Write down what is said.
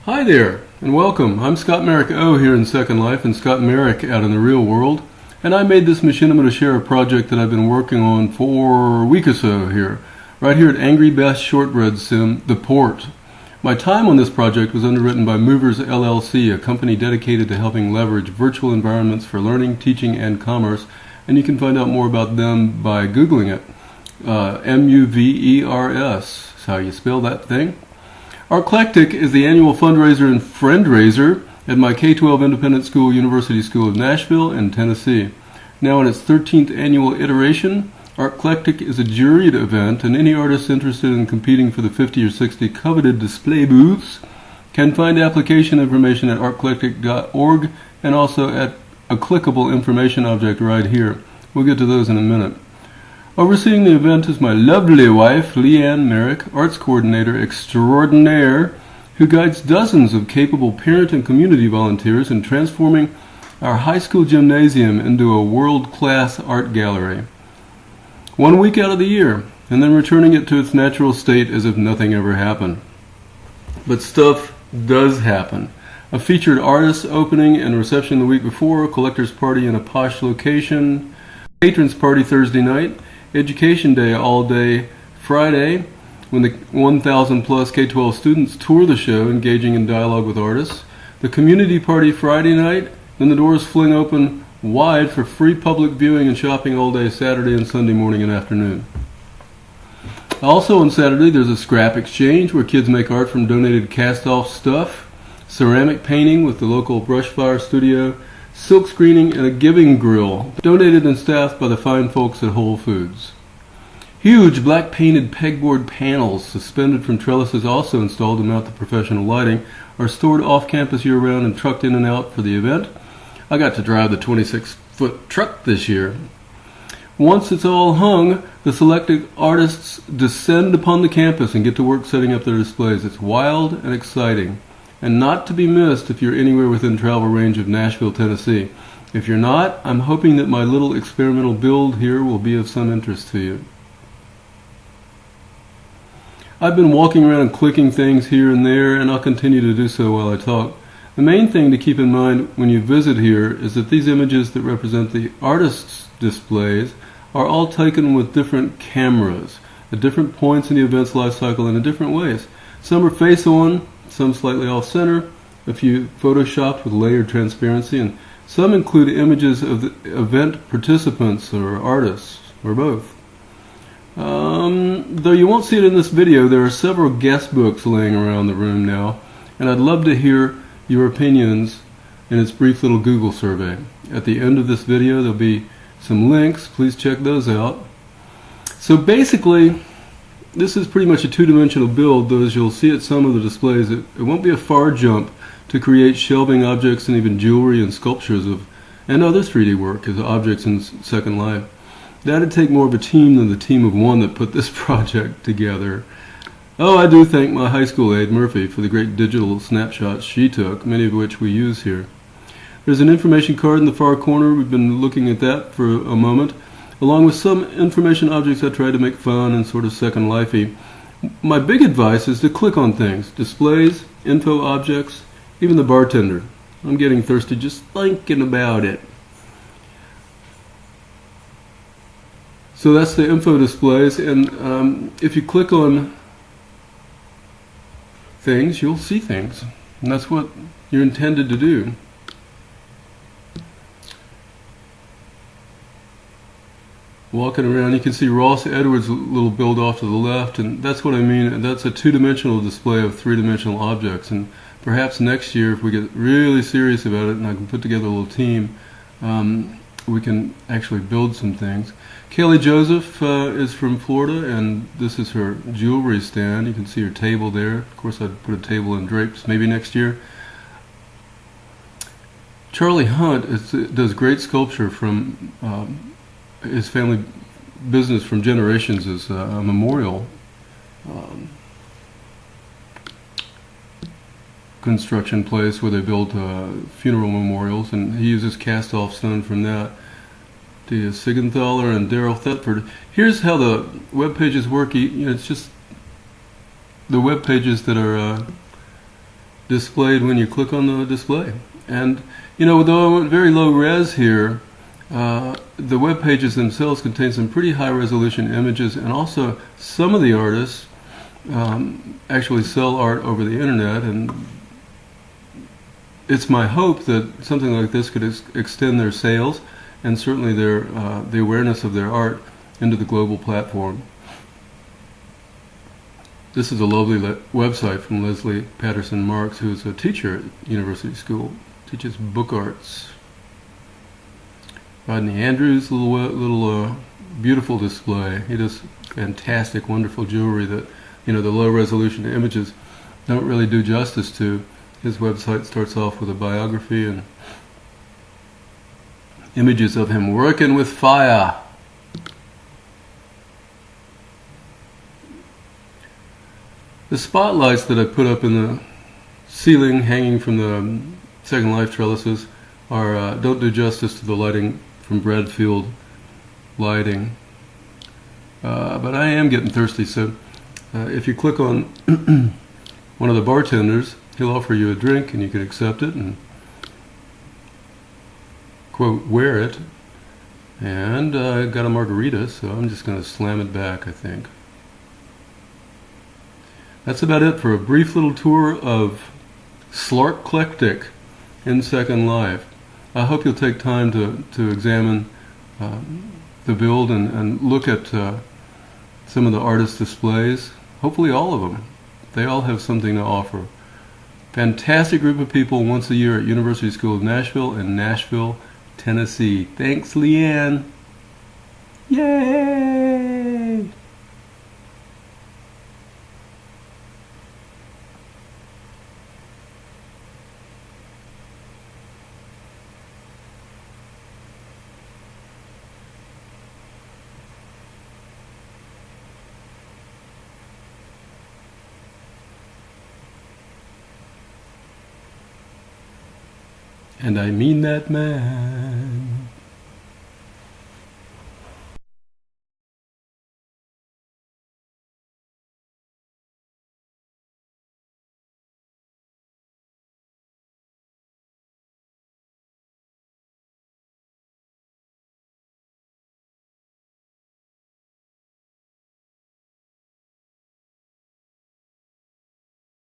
Hi there, and welcome. I'm Scott Merrick O here in Second Life, and Scott Merrick out in the real world. And I made this machinima to share a project that I've been working on for a week or so here, right here at Angry Bass Shortbread Sim, The Port. My time on this project was underwritten by Movers LLC, a company dedicated to helping leverage virtual environments for learning, teaching, and commerce. And you can find out more about them by Googling it. M-U-V-E-R-S is how you spell that thing. SLartclectic is the annual fundraiser and friend-raiser at my K-12 independent school, University School of Nashville in Tennessee. Now in its 13th annual iteration, SLartclectic is a juried event, and any artist interested in competing for the 50 or 60 coveted display booths can find application information at SLartclectic.org and also at a clickable information object right here. We'll get to those in a minute. Overseeing the event is my lovely wife, Leanne Merrick, arts coordinator extraordinaire, who guides dozens of capable parent and community volunteers in transforming our high school gymnasium into a world-class art gallery. 1 week out of the year, and then returning it to its natural state as if nothing ever happened. But stuff does happen. A featured artist opening and reception the week before, a collector's party in a posh location, patrons party Thursday night, Education Day all day Friday, when the 1,000 plus K-12 students tour the show, engaging in dialogue with artists. The community party Friday night, then the doors fling open wide for free public viewing and shopping all day Saturday and Sunday morning and afternoon. Also on Saturday, there's a scrap exchange where kids make art from donated cast-off stuff, ceramic painting with the local brush fire studio, silk screening, and a giving grill, donated and staffed by the fine folks at Whole Foods. Huge black painted pegboard panels suspended from trellises, also installed to mount the professional lighting, are stored off campus year round and trucked in and out for the event. I got to drive the 26-foot truck this year. Once it's all hung, the selected artists descend upon the campus and get to work setting up their displays. It's wild and exciting, and not to be missed if you're anywhere within travel range of Nashville, Tennessee. If you're not, I'm hoping that my little experimental build here will be of some interest to you. I've been walking around and clicking things here and there, and I'll continue to do so while I talk. The main thing to keep in mind when you visit here is that these images that represent the artists' displays are all taken with different cameras at different points in the event's life cycle and in different ways. Some are face-on, some slightly off-center, a few photoshopped with layered transparency, and some include images of the event participants or artists, or both. Though you won't see it in this video, there are several guest books laying around the room now, and I'd love to hear your opinions in its brief little Google survey. At the end of this video, there'll be some links. Please check those out. So basically, this is pretty much a two-dimensional build, though as you'll see at some of the displays, it won't be a far jump to create shelving objects and even jewelry and sculptures and other 3D work as objects in Second Life. That'd take more of a team than the team of one that put this project together. Oh, I do thank my high school aide, Murphy, for the great digital snapshots she took, many of which we use here. There's an information card in the far corner. We've been looking at that for a moment, along with some information objects I try to make fun and sort of Second Life-y. My big advice is to click on things, displays, info objects, even the bartender. I'm getting thirsty just thinking about it. So that's the info displays, and if you click on things, you'll see things, and that's what you're intended to do. Walking around, you can see Ross Edwards' little build off to the left, and that's what I mean. That's a two-dimensional display of three-dimensional objects, and perhaps next year, if we get really serious about it and I can put together a little team, we can actually build some things. Kelly Joseph is from Florida, and this is her jewelry stand. You can see her table there. Of course, I'd put a table and drapes maybe next year. Charlie Hunt does great sculpture from his family business from generations as a memorial construction place where they built funeral memorials, and he uses cast-off stone from that. To Sigenthaler and Daryl Thetford. Here's how the web pages work. It's just the web pages that are displayed when you click on the display. And though I went very low res here, the web pages themselves contain some pretty high resolution images, and also some of the artists actually sell art over the internet, and it's my hope that something like this could extend their sales and certainly the awareness of their art into the global platform. This is a lovely website from Leslie Patterson Marks, who is a teacher at University School, teaches book arts. Rodney Andrews, little beautiful display. He does fantastic, wonderful jewelry that the low resolution images don't really do justice to. His website starts off with a biography and images of him working with fire. The spotlights that I put up in the ceiling hanging from the Second Life trellises don't do justice to the lighting from Bradfield Lighting. But I am getting thirsty, so if you click on one of the bartenders, he'll offer you a drink and you can accept it and, quote, wear it. And I got a margarita, so I'm just going to slam it back, I think. That's about it for a brief little tour of SLartclectic in Second Life. I hope you'll take time to examine the build and look at some of the artist displays. Hopefully all of them. They all have something to offer. Fantastic group of people once a year at University School of Nashville in Nashville, Tennessee. Thanks, Leanne. Yay! And I mean that, man.